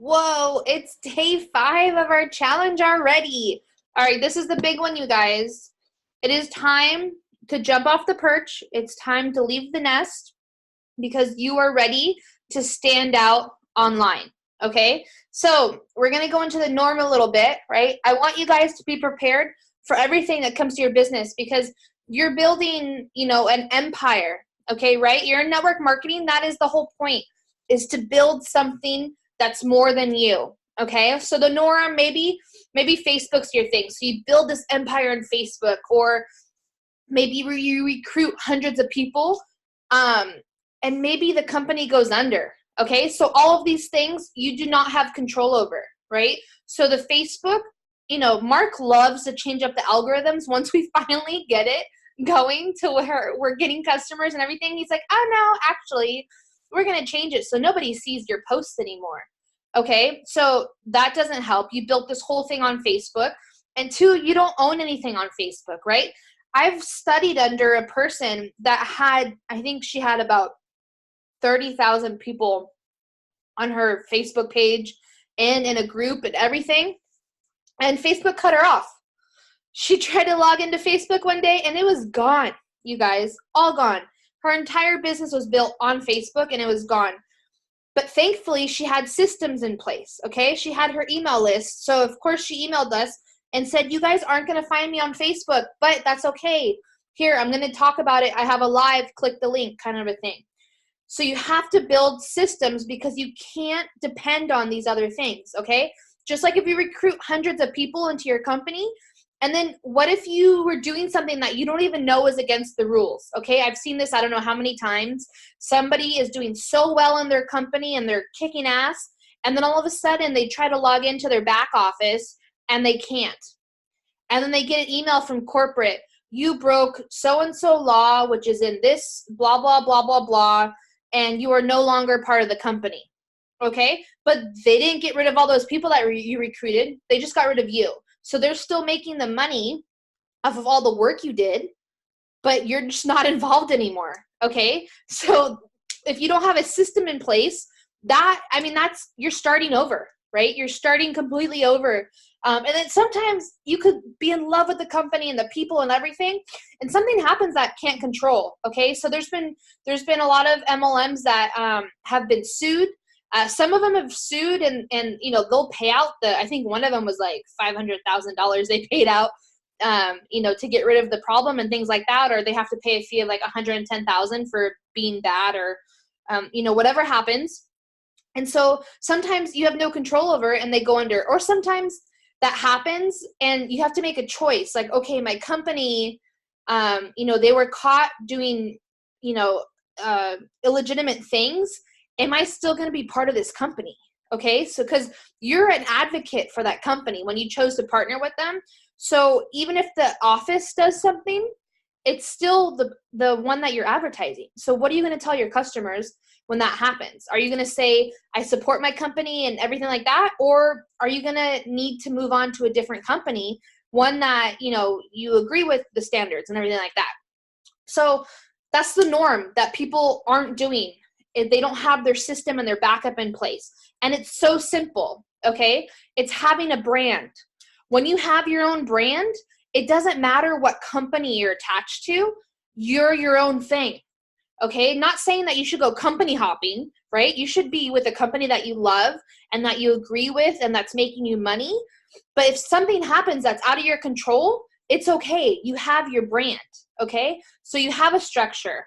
Whoa, it's day 5 of our challenge already. All right, this is the big one, you guys. It is time to jump off the perch. It's time to leave the nest because you are ready to stand out online. Okay, so we're going to go into the norm a little bit, right? I want you guys to be prepared for everything that comes to your business because you're building, an empire. Okay, right? You're in network marketing. That is the whole point, is to build something that's more than you. Okay, so the norm, maybe Facebook's your thing. So you build this empire on Facebook, or maybe you recruit hundreds of people, and maybe the company goes under. Okay, so all of these things you do not have control over, right? So the Facebook, Mark loves to change up the algorithms once we finally get it going to where we're getting customers and everything. He's like, oh no, actually, we're going to change it so nobody sees your posts anymore. Okay, so that doesn't help. You built this whole thing on Facebook. And 2, you don't own anything on Facebook, right? I've studied under a person that had, I think she had about 30,000 people on her Facebook page and in a group and everything. And Facebook cut her off. She tried to log into Facebook one day and it was gone, you guys, all gone. Her entire business was built on Facebook and it was gone. But thankfully, she had systems in place, okay? She had her email list. So, of course, she emailed us and said, you guys aren't going to find me on Facebook, but that's okay. Here, I'm going to talk about it. I have a live, click the link kind of a thing. So you have to build systems because you can't depend on these other things, okay? Just like if you recruit hundreds of people into your company, and then what if you were doing something that you don't even know is against the rules, okay? I've seen this I don't know how many times. Somebody is doing so well in their company and they're kicking ass, and then all of a sudden they try to log into their back office and they can't. And then they get an email from corporate, you broke so-and-so law, which is in this blah, blah, blah, blah, blah, and you are no longer part of the company, okay? But they didn't get rid of all those people that you recruited. They just got rid of you. So they're still making the money off of all the work you did, but you're just not involved anymore, okay? So if you don't have a system in place, that's, you're starting over, right? You're starting completely over. And then sometimes you could be in love with the company and the people and everything, and something happens that can't control, okay? So there's been a lot of MLMs that have been sued. Some of them have sued and they'll pay out I think one of them was like $500,000 they paid out, to get rid of the problem and things like that, or they have to pay a fee of like $110,000 for being bad, or, whatever happens. And so sometimes you have no control over it and they go under, or sometimes that happens and you have to make a choice. Like, okay, my company, they were caught doing, illegitimate things. Am I still going to be part of this company? Okay, so because you're an advocate for that company when you chose to partner with them. So even if the office does something, it's still the one that you're advertising. So what are you going to tell your customers when that happens? Are you going to say, I support my company and everything like that? Or are you going to need to move on to a different company, one that, you agree with the standards and everything like that? So that's the norm that people aren't doing. They don't have their system and their backup in place. And it's so simple, okay? It's having a brand. When you have your own brand, it doesn't matter what company you're attached to. You're your own thing, okay? Not saying that you should go company hopping, right? You should be with a company that you love and that you agree with and that's making you money. But if something happens that's out of your control, it's okay. You have your brand, okay? So you have a structure.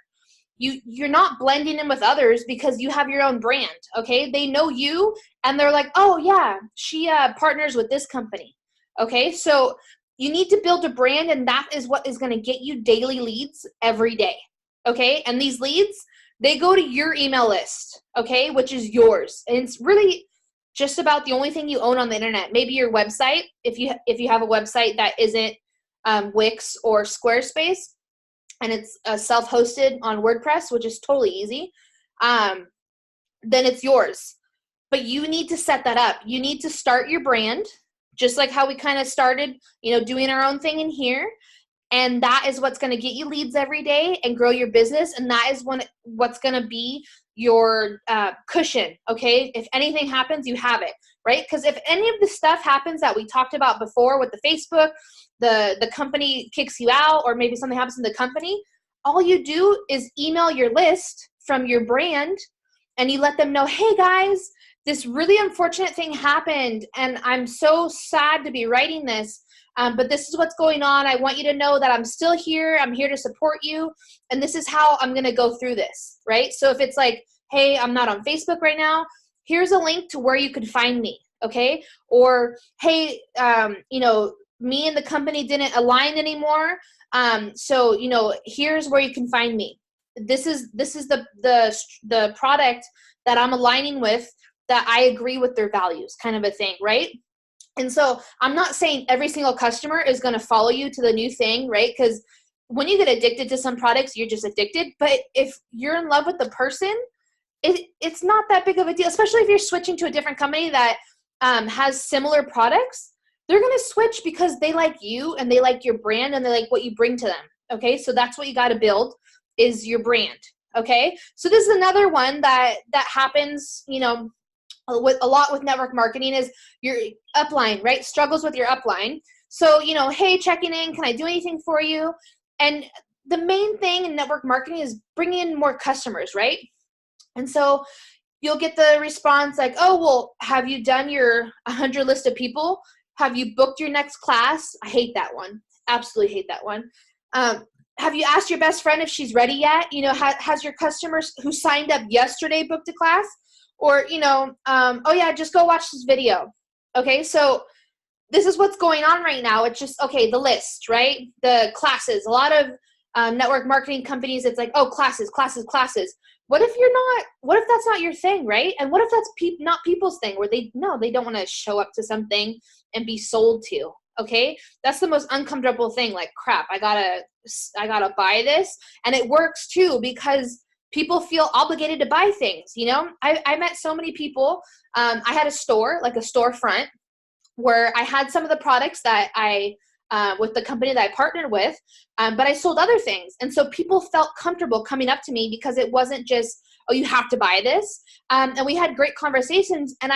You're not blending in with others because you have your own brand, okay? They know you and they're like, oh yeah, she partners with this company, okay? So you need to build a brand, and that is what is going to get you daily leads every day, okay? And these leads, they go to your email list, okay, which is yours. And it's really just about the only thing you own on the internet. Maybe your website, if you have a website that isn't Wix or Squarespace, and it's self-hosted on WordPress, which is totally easy, then it's yours. But you need to set that up. You need to start your brand, just like how we kind of started, doing our own thing in here. And that is what's going to get you leads every day and grow your business. And that is what's going to be your cushion, okay? If anything happens, you have it, right? Because if any of the stuff happens that we talked about before with the Facebook, the company kicks you out, or maybe something happens in the company, all you do is email your list from your brand and you let them know, hey guys, this really unfortunate thing happened and I'm so sad to be writing this, but this is what's going on. I want you to know that I'm still here. I'm here to support you. And this is how I'm going to go through this, right? So if it's like, hey, I'm not on Facebook right now, here's a link to where you can find me, okay? Or, hey, me and the company didn't align anymore. So, here's where you can find me. This is the product that I'm aligning with, that I agree with their values, kind of a thing, right? And so I'm not saying every single customer is going to follow you to the new thing, right? Because when you get addicted to some products, you're just addicted. But if you're in love with the person, it's not that big of a deal, especially if you're switching to a different company that has similar products. They're going to switch because they like you and they like your brand and they like what you bring to them. Okay, so that's what you got to build, is your brand. Okay, so this is another one that happens, with a lot with network marketing, is your upline, right? Struggles with your upline. So, hey, checking in, can I do anything for you? And the main thing in network marketing is bringing in more customers, right? And so you'll get the response like, oh, well, have you done your 100 list of people? Have you booked your next class? I hate that one. Absolutely hate that one. Have you asked your best friend if she's ready yet? Has your customers who signed up yesterday booked a class? Or, oh yeah, just go watch this video. Okay, so this is what's going on right now. It's just, okay, the list, right? The classes. A lot of network marketing companies, it's like, oh, classes. What if that's not your thing, right? And what if that's not people's thing, where they don't want to show up to something and be sold to, okay? That's the most uncomfortable thing. Like, crap, I gotta buy this. And it works too, because people feel obligated to buy things, I met so many people. I had a store, like a storefront, where I had some of the products that I with the company that I partnered with, but I sold other things. And so people felt comfortable coming up to me because it wasn't just, oh, you have to buy this. And we had great conversations. And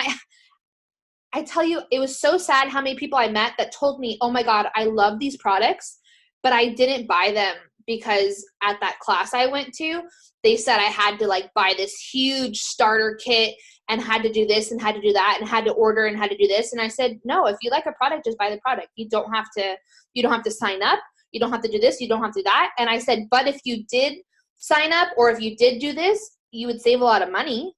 I tell you, it was so sad how many people I met that told me, oh my God, I love these products, but I didn't buy them because at that class I went to, they said I had to buy this huge starter kit and had to do this and had to do that and had to order and had to do this. And I said, no, if you like a product, just buy the product. You don't have to sign up. You don't have to do this. You don't have to do that. And I said, but if you did sign up, or if you did do this, you would save a lot of money,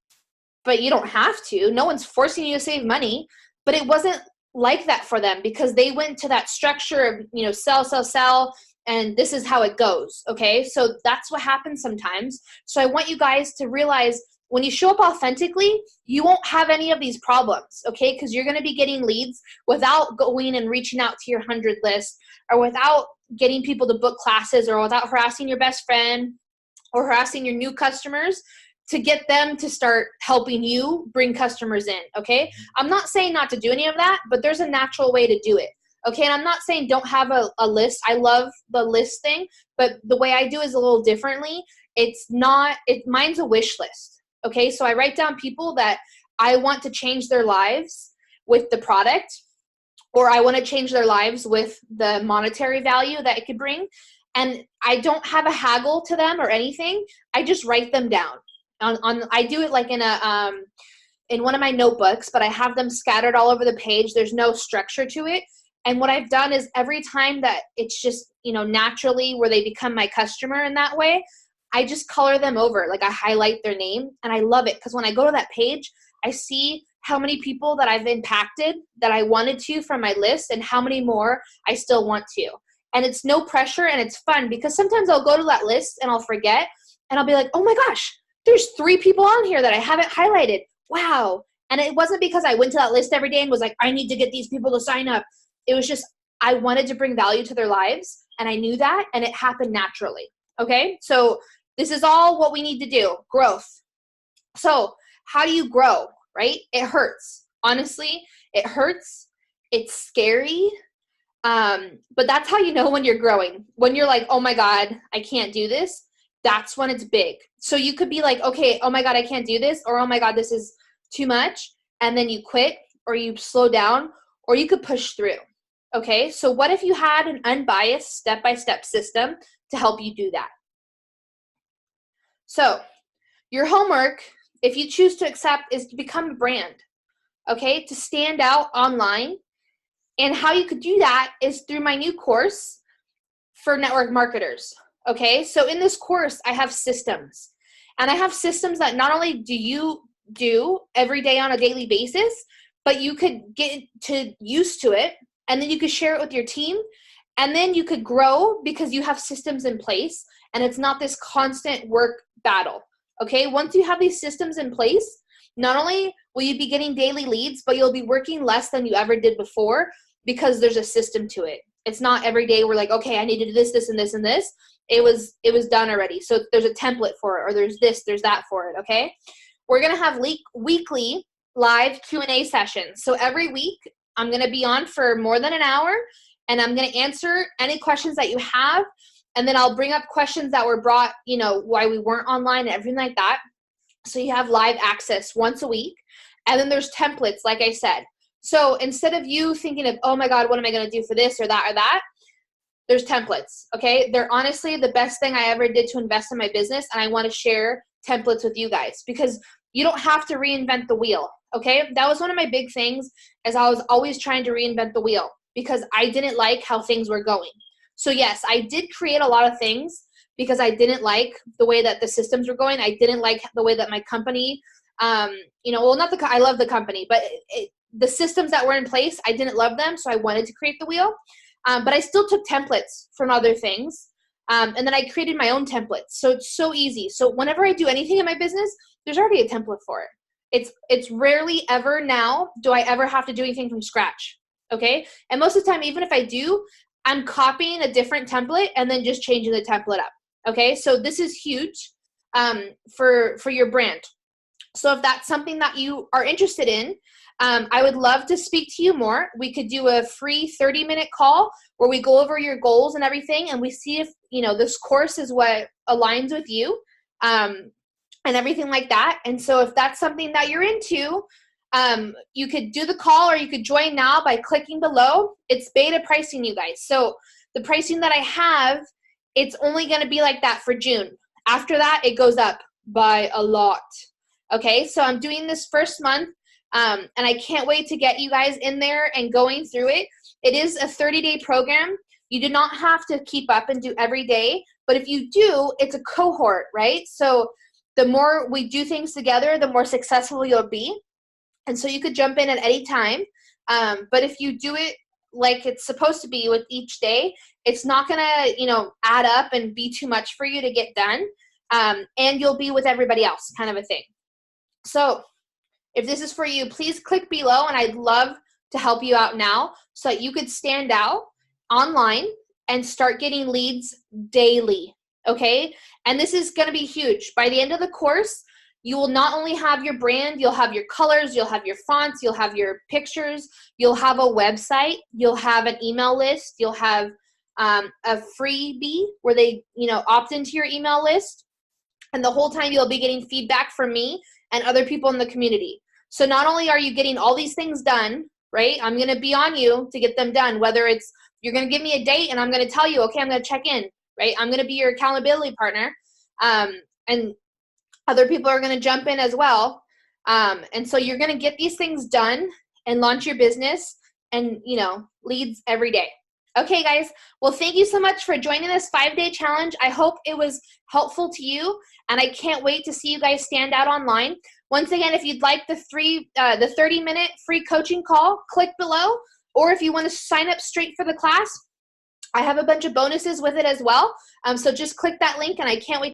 but you don't have to. No one's forcing you to save money. But it wasn't like that for them, because they went to that structure of, sell, and this is how it goes. Okay. So that's what happens sometimes. So I want you guys to realize, when you show up authentically, you won't have any of these problems, okay? Because you're going to be getting leads without going and reaching out to your 100 list, or without getting people to book classes, or without harassing your best friend or harassing your new customers to get them to start helping you bring customers in, okay? I'm not saying not to do any of that, but there's a natural way to do it, okay? And I'm not saying don't have a list. I love the list thing, but the way I do is a little differently. Mine's a wish list. Okay, so I write down people that I want to change their lives with the product, or I want to change their lives with the monetary value that it could bring. And I don't have a haggle to them or anything. I just write them down. I do it like in one of my notebooks, but I have them scattered all over the page. There's no structure to it. And what I've done is, every time that it's just, naturally where they become my customer in that way, I just color them over. Like, I highlight their name, and I love it, because when I go to that page, I see how many people that I've impacted that I wanted to from my list, and how many more I still want to. And it's no pressure, and it's fun, because sometimes I'll go to that list and I'll forget, and I'll be like, oh my gosh, there's 3 people on here that I haven't highlighted. Wow. And it wasn't because I went to that list every day and was like, I need to get these people to sign up. It was just, I wanted to bring value to their lives, and I knew that, and it happened naturally. Okay. So this is all what we need to do. Growth. So how do you grow, right? It hurts. Honestly, it hurts. It's scary. But that's how you know when you're growing. When you're like, oh my God, I can't do this. that's when it's big. So you could be like, okay, oh my God, I can't do this, or oh my God, this is too much. And then you quit, or you slow down, or you could push through. Okay, so what if you had an unbiased step-by-step system to help you do that? So your homework, if you choose to accept, is to become a brand, okay, to stand out online. And how you could do that is through my new course for network marketers, okay? So in this course, I have systems. And I have systems that not only do you do every day on a daily basis, but you could get used to it, and then you could share it with your team, and then you could grow because you have systems in place, and it's not this constant work battle, okay? Once you have these systems in place, not only will you be getting daily leads, but you'll be working less than you ever did before because there's a system to it. It's not every day we're like, okay, I need to do this, this, and this, and this. It was done already. So there's a template for it, or there's this, there's that for it, okay? We're going to have weekly live Q&A sessions. So every week, I'm going to be on for more than an hour, and I'm going to answer any questions that you have, and then I'll bring up questions that were brought, you know, why we weren't online and everything like that. So you have live access once a week, and then there's templates, like I said. So instead of you thinking of, oh my God, what am I going to do for this or that, there's templates, okay? They're honestly the best thing I ever did to invest in my business, and I want to share templates with you guys because you don't have to reinvent the wheel, okay? That was one of my big things, as I was always trying to reinvent the wheel because I didn't like how things were going. So yes, I did create a lot of things because I didn't like the way that the systems were going. I didn't like the way that my company, you know, well, I love the company, but the systems that were in place, I didn't love them, so I wanted to create the wheel. But I still took templates from other things, and then I created my own templates. So it's so easy. So whenever I do anything in my business, there's already a template for it. It's rarely ever now do I ever have to do anything from scratch, okay? And most of the time, even if I do, I'm copying a different template and then just changing the template up, okay? So this is huge for your brand. So if that's something that you are interested in, I would love to speak to you more. We could do a free 30-minute call where we go over your goals and everything, and we see if, you know, this course is what aligns with you, and everything like that. And so if that's something that you're into, you could do the call, or you could join now by clicking below. It's beta pricing, you guys. So the pricing that I have, it's only going to be like that for June. After that, it goes up by a lot. Okay, so I'm doing this first month. And I can't wait to get you guys in there and going through it. It is a 30-day program. You do not have to keep up and do every day, but if you do, it's a cohort, right? So the more we do things together, the more successful you'll be. And so you could jump in at any time. But if you do it like it's supposed to be with each day, it's not going to, you know, add up and be too much for you to get done. And you'll be with everybody else, kind of a thing. So if this is for you, please click below, and I'd love to help you out now so that you could stand out online and start getting leads daily, okay? And this is going to be huge. By the end of the course, you will not only have your brand, you'll have your colors, you'll have your fonts, you'll have your pictures, you'll have a website, you'll have an email list, you'll have a freebie where they, you know, opt into your email list. And the whole time you'll be getting feedback from me and other people in the community. So not only are you getting all these things done, right? I'm going to be on you to get them done, whether it's you're going to give me a date and I'm going to tell you, okay, I'm going to check in, right? I'm going to be your accountability partner. And other people are going to jump in as well. And so you're going to get these things done and launch your business and, you know, leads every day. Okay, guys. Well, thank you so much for joining this 5-day challenge. I hope it was helpful to you, and I can't wait to see you guys stand out online. Once again, if you'd like the 30-minute free coaching call, click below. Or if you want to sign up straight for the class, I have a bunch of bonuses with it as well. So just click that link, and I can't wait